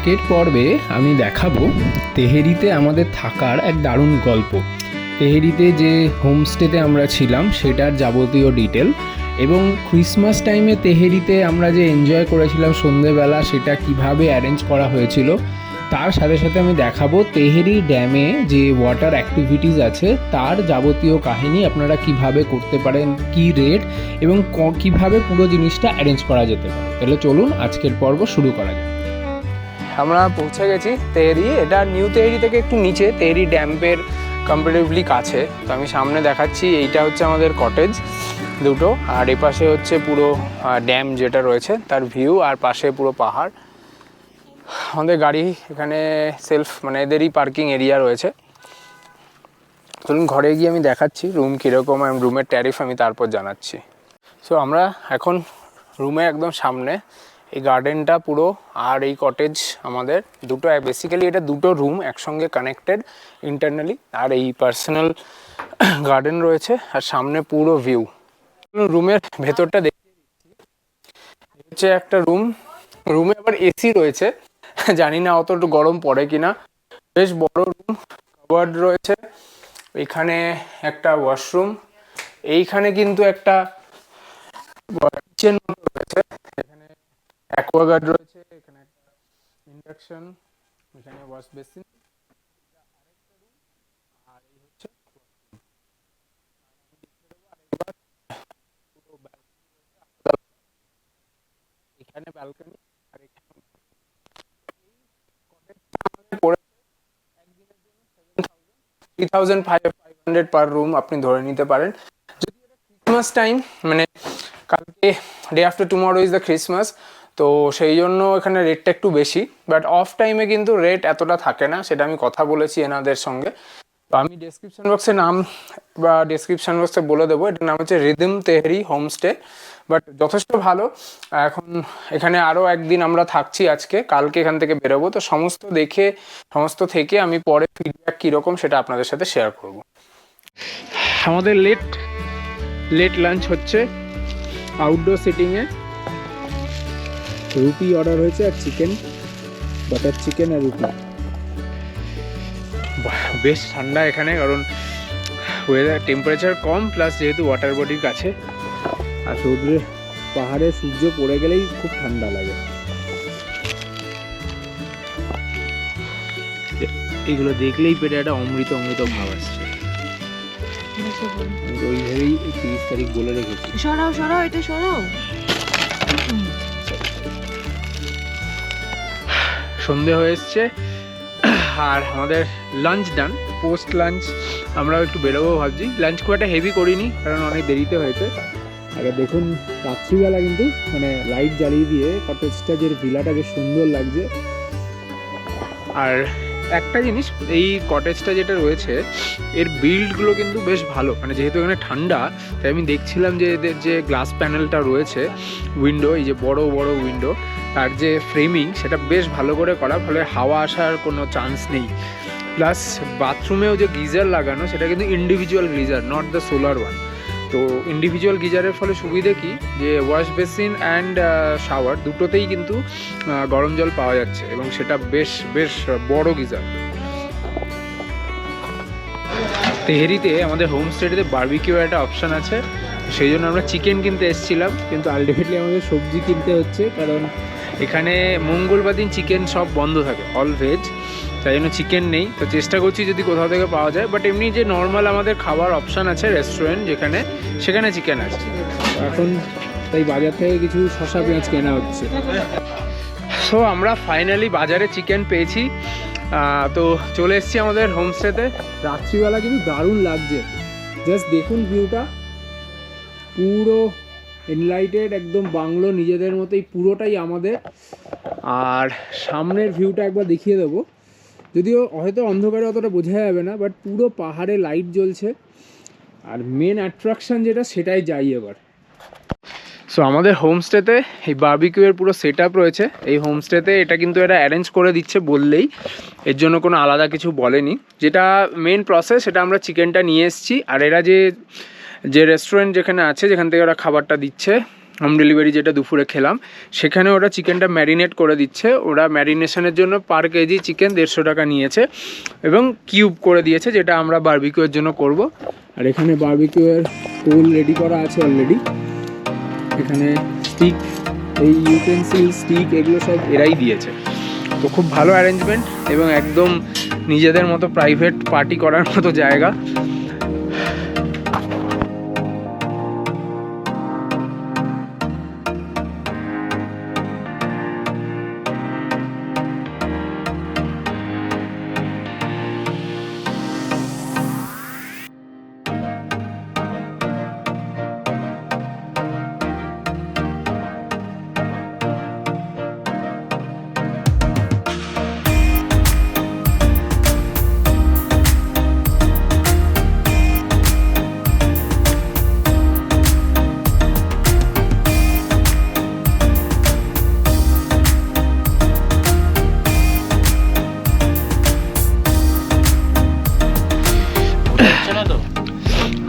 আজকের পর্বে আমি দেখাবো তেহেরিতে আমাদের থাকার এক দারুণ গল্প। তেহেরিতে যে হোমস্টেতে আমরা ছিলাম সেটার যাবতীয় ডিটেল এবং ক্রিসমাস টাইমে তেহেরিতে আমরা যে এনজয় করেছিলাম সন্ধেবেলা সেটা কিভাবে অ্যারেঞ্জ করা হয়েছিল, তার সাথে সাথে আমি দেখাবো তেহেরি ড্যামে যে ওয়াটার অ্যাক্টিভিটিস আছে তার যাবতীয় কাহিনী আপনারা কিভাবে করতে পারেন, কি রেট এবং কিভাবে পুরো জিনিসটা অ্যারেঞ্জ করা যেতে পারে। তাহলে চলুন আজকের পর্ব শুরু করা যাক। আমরা পৌঁছে গেছি তেহেরি। এটা নিউ তেহেরি থেকে একটু নিচে, তেহেরি ড্যামের কম্পারেটিভলি কাছে। তো আমি সামনে দেখাচ্ছি, এইটা হচ্ছে আমাদের কটেজ দুটো, আর এ পাশে হচ্ছে পুরো ড্যাম যেটা রয়েছে তার ভিউ, আর পাশে পুরো পাহাড়। আমাদের গাড়ি এখানে সেলফ মানে এদেরই পার্কিং এরিয়া রয়েছে। চলুন ঘরে গিয়ে আমি দেখাচ্ছি রুম কীরকম, রুমের ট্যারিফ আমি তারপর জানাচ্ছি। সো আমরা এখন রুমে একদম সামনে, এই গার্ডেনটা পুরো, আর এই কটেজ আমাদের দুটো, বেসিক্যালি এটা দুটো রুম একসঙ্গে কানেক্টেড ইন্টারনালি, আর এই পার্সোনাল গার্ডেন রয়েছে, আর সামনে পুরো ভিউ। রুমের ভেতরটা দেখতে হচ্ছে একটা রুম, রুমে আবার এসি রয়েছে, জানি না অতটুকু গরম পড়ে কিনা। বেশ বড় রুম, কাভার্ড রয়েছে, এখানে একটা ওয়াশরুম, এইখানে কিন্তু একটা কিচেন মতো রয়েছে, এখানে অ্যাকোয়াগার্ড রয়েছে, এখানে একটা ইন্ডাকশন, এখানে ওয়াশ বেসিন, আর এই হচ্ছে এখানে ব্যালকনি, আর এখানে 3,500 পার রুম আপনি ধরে নিতে পারেন। যদি এটা ক্রিসমাস টাইম, মানে কালকে day after tomorrow is the Christmas, তো সেই জন্য এখানে রেটটা একটু বেশি। বাট অফ টাইমে কিন্তু রেট এতটা থাকে না, সেটা আমি কথা বলেছি এনাদের সঙ্গে। তো আমি ডেসক্রিপশন বক্সে নাম বা ডেসক্রিপশন বক্সে বলে দেবো, এটার নাম হচ্ছে রিদম তেহেরি হোমস্টে। বাট যথেষ্ট ভালো। এখন এখানে আরও একদিন আমরা থাকছি, আজকে কালকে এখান থেকে বেরোবো। তো সমস্ত দেখে সমস্ত থেকে আমি পরে ফিডব্যাক কীরকম সেটা আপনাদের সাথে শেয়ার করব। আমাদের লেট লাঞ্চ হচ্ছে আউটডোর সিটিংয়ে। রুটি অর্ডার হয়েছে, আর চিকেন, বাটার চিকেন আর রুটি। বেশ ঠান্ডা এখানে, কারণ ওয়েদার টেম্পারেচার কম, প্লাস যেহেতু ওয়াটার বডির কাছে, আর রোদ্রে পাহাড়ে সূর্য পড়ে গেলেই খুব ঠান্ডা লাগে। এগুলো দেখলেই পেটে একটা অমৃত অমৃত ভাব আসছে। ওই ভেবেই 30 তারিখ বলে রেখেছি। সরাও এটা সরাও। সন্ধে হয়ে এসছে, আর আমাদের লাঞ্চ ডান। পোস্ট লাঞ্চ আমরাও একটু বেরোবো ভাবছি। লাঞ্চ খুব একটা হেভি করিনি, কারণ অনেক দেরিতে হয়েছে। আগে দেখুন রাত্রিবেলা কিন্তু মানে লাইট জ্বালিয়ে দিয়ে কটেজটা, যে ভিলাটা বেশ সুন্দর লাগছে। আর একটা জিনিস, এই কটেজটা যেটা রয়েছে এর বিল্ডগুলো কিন্তু বেশ ভালো, মানে যেহেতু এখানে ঠান্ডা, তাই আমি দেখছিলাম যে এদের যে গ্লাস প্যানেলটা রয়েছে, উইন্ডো, এই যে বড় বড় উইন্ডো, তার যে ফ্রেমিং সেটা বেশ ভালো করে করা, ফলে হাওয়া আসার কোনো চান্স নেই। প্লাস বাথরুমেও যে গিজার লাগানো সেটা কিন্তু individual geyser, not the solar one. তো ইন্ডিভিজুয়াল গিজারের ফলে সুবিধে কি, যে ওয়াশ বেসিন অ্যান্ড শাওয়ার দুটোতেই কিন্তু গরম জল পাওয়া যাচ্ছে, এবং সেটা বেশ বড় গিজার। তেহেরিতে আমাদের হোমস্টেতে বারবিকিউ একটা অপশান আছে, সেই জন্য আমরা চিকেন কিনতে এসেছিলাম, কিন্তু আলটিমেটলি আমাদের সবজি কিনতে হচ্ছে, কারণ এখানে মঙ্গলবার দিন চিকেন সব বন্ধ থাকে, অল ভেজ, তাই জন্য চিকেন নেই। তো চেষ্টা করছি যদি কোথাও থেকে পাওয়া যায়, বাট এমনি যে নর্মাল আমাদের খাবার অপশান আছে রেস্টুরেন্ট যেখানে, সেখানে চিকেন আছে। এখন তাই বাজার থেকে কিছু শসা পেঁয়াজ কেনা হচ্ছে। সো আমরা ফাইনালি বাজারে চিকেন পেয়েছি। তো চলে এসেছি আমাদের হোমস্টেতে। রাত্রিবেলা কিন্তু দারুণ লাগছে, জাস্ট দেখুন ভিউটা, পুরো এনলাইটেড, একদম বাংলো নিজেদের মতোই, পুরোটাই আমাদের। আর সামনের ভিউটা একবার দেখিয়ে দেবো, যদিও হয়তো অন্ধকারে অতটা বোঝা যাবে না, বাট পুরো পাহাড়ে লাইট জ্বলছে। আর মেন অ্যাট্রাকশান যেটা, সেটাই যাই এবার। সো আমাদের হোমস্টেতে এই বারবিকিউয়ের পুরো সেট আপ রয়েছে। এই হোমস্টেতে এটা কিন্তু এরা অ্যারেঞ্জ করে দিচ্ছে বললেই, এর জন্য কোনো আলাদা কিছু বলেনি। যেটা মেন প্রসেস, সেটা আমরা চিকেনটা নিয়ে এসেছি, আর এরা যে রেস্টুরেন্ট যেখানে আছে, যেখান থেকে ওরা খাবারটা দিচ্ছে, হোম ডেলিভারি যেটা দুপুরে খেলাম, সেখানে ওরা চিকেনটা ম্যারিনেট করে দিচ্ছে। ওরা ম্যারিনেশনের জন্য পার কেজি চিকেন 150 টাকা নিয়েছে এবং কিউব করে দিয়েছে, যেটা আমরা বারবিকিউয়ের জন্য করব। আর এখানে বারবিকিউয়ের পোল রেডি করা আছে অলরেডি। এখানে স্টিক, এই ইউটেন্সিল, স্টিক এগুলো সব এরাই দিয়েছে। তো খুব ভালো অ্যারেঞ্জমেন্ট এবং একদম নিজেদের মতো প্রাইভেট পার্টি করার মতো জায়গা।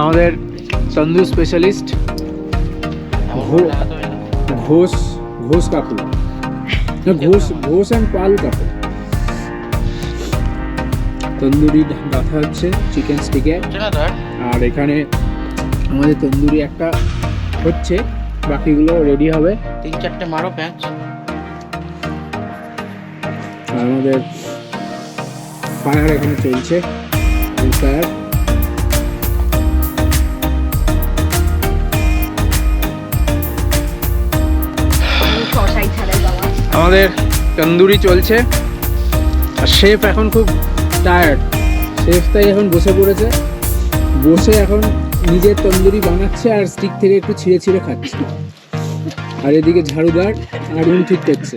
আমাদের তন্দুর স্পেশালিস্ট ঘোষ কাকু, ঘোষ অ্যান্ড পাল কাকু। তন্দুরি গাঁথা হচ্ছে চিকেন স্টিকে, আর এখানে আমাদের তন্দুরি একটা হচ্ছে, বাকিগুলো রেডি হবে। 3-4টে মারো প্যাঁচ। আর আমাদের ফায়ার এখানে চলছে, ফায়ার। আমাদের তন্দুরি চলছে আর শেফ এখন খুব টায়ার্ড। শেফ তাই এখন বসে পড়েছে, বসে এখন নিজের তন্দুরি বানাচ্ছে আর স্টিক থেকে একটু ছিঁড়ে ছিঁড়ে খাচ্ছে। আর এদিকে ঝাড়ুদার আগুন ঠিক করছে।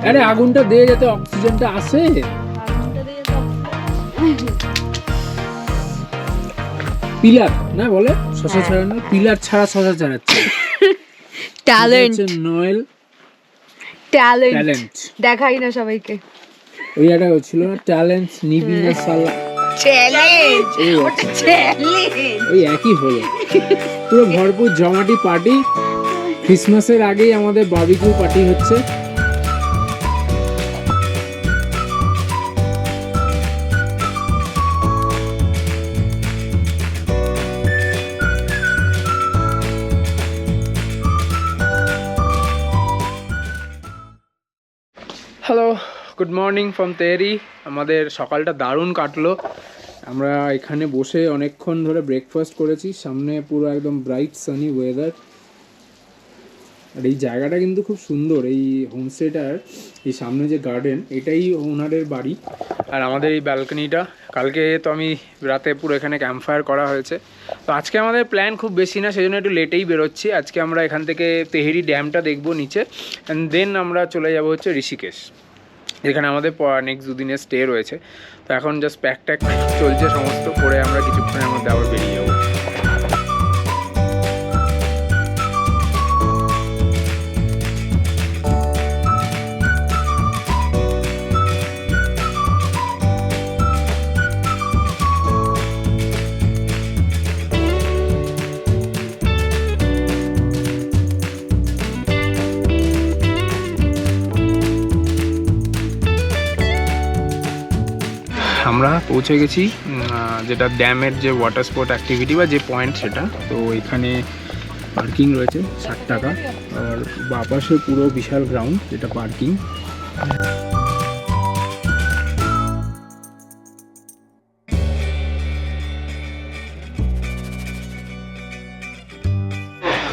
আরে আগুনটা দিয়ে যাতে অক্সিজেনটা আসে। পিলার না বলে শশা ছাড়ানো, পিলার ছাড়া শশা ছাড়াচ্ছে। ট্যালেন্ট, নোয়েল ট্যালেন্ট দেখাই না সবাইকে। ওই একটা ছিল না, ট্যালেন্ট নিবিনা সালা, চ্যালেঞ্জ, ওটা চ্যালেঞ্জ। ওই একই হলো। পুরো ভরপুর জমাটি পার্টি। ক্রিসমাসের আগেই আমাদের বারবিকিউ পার্টি হচ্ছে। Hello, good morning from tehari. আমাদের সকালটা দারুণ কাটলো। আমরা এখানে বসে অনেকক্ষণ ধরে ব্রেকফাস্ট করেছি। সামনে পুরো একদম ব্রাইট সানি ওয়েদার। আর এই জায়গাটা কিন্তু খুব সুন্দর। এই হোমস্টেটার এই সামনে যে গার্ডেন, এটাই ওনারের বাড়ি। আর আমাদের এই ব্যালকনিটা, কালকে তো আমি রাতে পুরো এখানে ক্যাম্প ফায়ার করা হয়েছে। তো আজকে আমাদের প্ল্যান খুব বেশি না, সেজন্য একটু লেটেই বেরোচ্ছি। আজকে আমরা এখান থেকে তেহেরি ড্যামটা দেখবো নিচে, অ্যান্ড দেন আমরা চলে যাব হচ্ছে ঋষিকেশ, যেখানে আমাদের নেক্সট 2 দিনের স্টে রয়েছে। তো এখন জাস্ট প্যাক ট্যাক চলছে সমস্ত, করে আমরা কিছুক্ষণের মধ্যে আবার বেরিয়ে যাবো। আমরা পৌঁছে গেছি যেটা ড্যামের যে ওয়াটার স্পোর্ট অ্যাক্টিভিটি বা যে পয়েন্ট সেটা। তো এখানে পার্কিং রয়েছে 60 টাকা, আর বাপাশে পুরো বিশাল গ্রাউন্ড যেটা পার্কিং।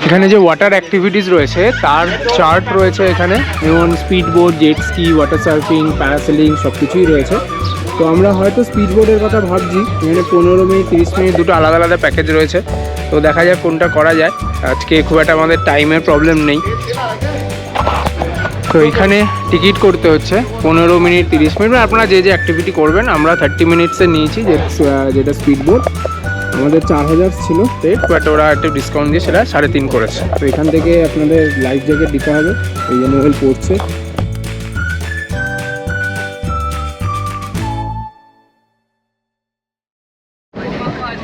এখানে যে ওয়াটার অ্যাক্টিভিটিস রয়েছে তার চার্ট রয়েছে এখানে, যেমন speed boat, jet ski, water surfing, parasailing সব কিছুই রয়েছে। তো আমরা হয়তো স্পিড বোটের কথা ভাবছি। এখানে 15 মিনিট 30 মিনিট দুটো আলাদা আলাদা প্যাকেজ রয়েছে। তো দেখা যাক কোনটা করা যায়। আজকে খুব একটা আমাদের টাইমের প্রবলেম নেই। তো এখানে টিকিট করতে হচ্ছে 15 মিনিট 30 মিনিট, আপনারা যে যে অ্যাক্টিভিটি করবেন। আমরা 30 মিনিটসে নিয়েছি, যেটা স্পিড বোট। আমাদের 4000 ছিল রেট, বাট ওরা একটু ডিসকাউন্ট দিয়ে সেটা 3.5 করেছে। তো এখান থেকে আপনাদের লাইফ জ্যাকেট দিতে হবে, এই জন্য নোয়েল পড়ছে।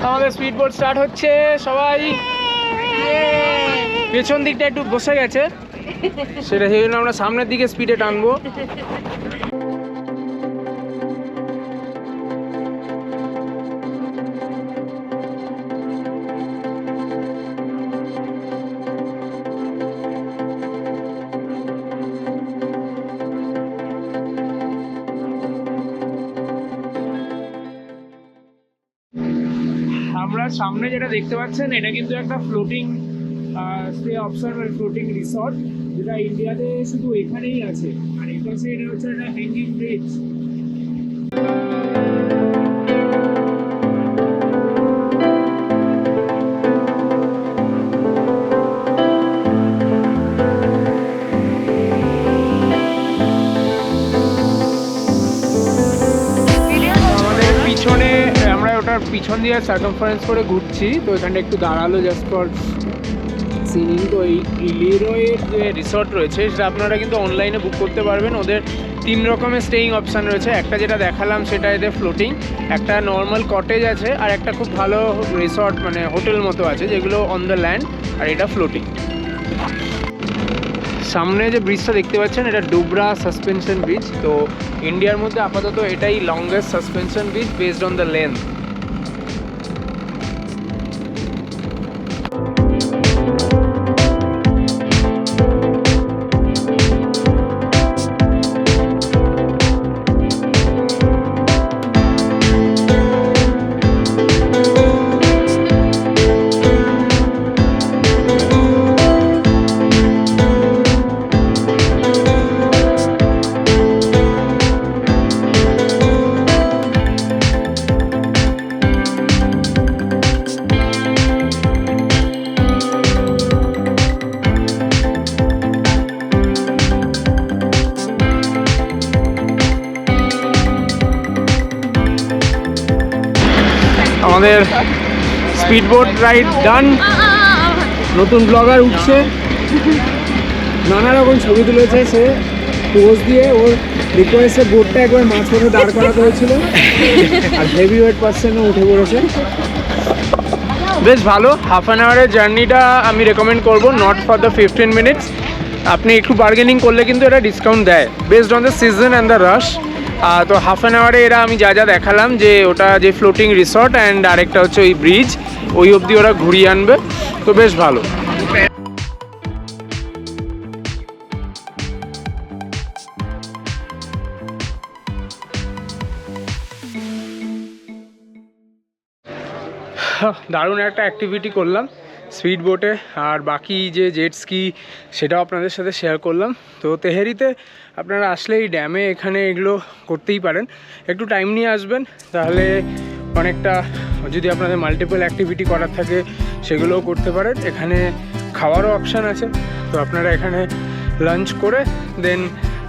আমাদের স্পিড বোট স্টার্ট হচ্ছে, সবাই পেছন দিকটা একটু বসে গেছে, সেটা সেই জন্য আমরা সামনের দিকে স্পিডে টানবো। আমরা সামনে যেটা দেখতে পাচ্ছেন এটা কিন্তু একটা ফ্লোটিং স্টে অপশন বা ফ্লোটিং রিসর্ট, যেটা ইন্ডিয়াতে শুধু এখানেই আছে। আর এই পাশে এটা হচ্ছে একটা হ্যাঙ্গিং ব্রিজ। পিছন দিয়ে সার্কামফারেন্স করে ঘুরছি, তো এখানটা একটু দাঁড়ালো জাস্ট ফর সিনিং। তো এই লিরোয়ের যে রিসর্ট রয়েছে সেটা আপনারা কিন্তু অনলাইনে বুক করতে পারবেন। ওদের 3 রকমের স্টেইং অপশান রয়েছে। একটা যেটা দেখালাম সেটা এদের ফ্লোটিং, একটা নর্মাল কটেজ আছে, আর একটা খুব ভালো রিসর্ট মানে হোটেল মতো আছে যেগুলো অন দ্য ল্যান্ড, আর এটা ফ্লোটিং। সামনে যে ব্রিজটা দেখতে পাচ্ছেন এটা ডুবরা সাসপেনশন ব্রিজ। তো ইন্ডিয়ার মধ্যে আপাতত এটাই longest suspension bridge based on the length. আমাদের স্পিড বোট রাইড ডান। নতুন ব্লগার উঠছে, নানা রকম ছবি তুলেছে সে পোজ দিয়ে। ওর রিকোয়েস্টে বোটটা একবার মাঝখানে দাঁড় করাতে হয়েছিল, আর হেভি ওয়েট পার্সেন্টও উঠে পড়েছে। বেশ ভালো। হাফ অ্যান আওয়ারের জার্নিটা আমি রেকমেন্ড করবো, নট ফর দ্য 15 মিনিটস। আপনি একটু বার্গেনিং করলে কিন্তু এটা ডিসকাউন্ট দেয় based on the season and the রাশ। তো হাফ অ্যান আওয়ারে এরা আমি যা যা দেখালাম, যে ওটা যে ফ্লোটিং রিসর্ট অ্যান্ড আরেকটা হচ্ছে ওই ব্রিজ, ওই অবধি ওরা ঘুরিয়ে আনবে। তো বেশ ভালো। দারুণ একটা অ্যাক্টিভিটি করলাম স্পিড বোটে, আর বাকি যে জেট স্কি সেটাও আপনাদের সাথে শেয়ার করলাম। তো তেহেরিতে আপনারা আসলে এই ড্যামে এখানে এগুলো করতেই পারেন, একটু টাইম নিয়ে আসবেন, তাহলে অনেকটা যদি আপনাদের মাল্টিপল অ্যাক্টিভিটি করার থাকে সেগুলোও করতে পারেন। এখানে খাওয়ারও অপশান আছে, তো আপনারা এখানে লাঞ্চ করে দেন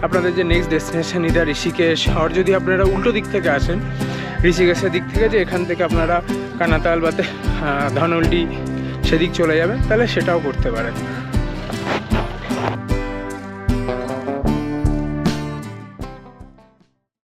আপনাদের যে নেক্সট ডেস্টিনেশন ইদার ঋষিকেশ, আর যদি আপনারা উল্টো দিক থেকে আসেন ঋষিকেশের দিক থেকে, যে এখান থেকে আপনারা কানাতাল বা ধানল্ডি সেদিক চলে যাবেন, তাহলে সেটাও করতে পারেন।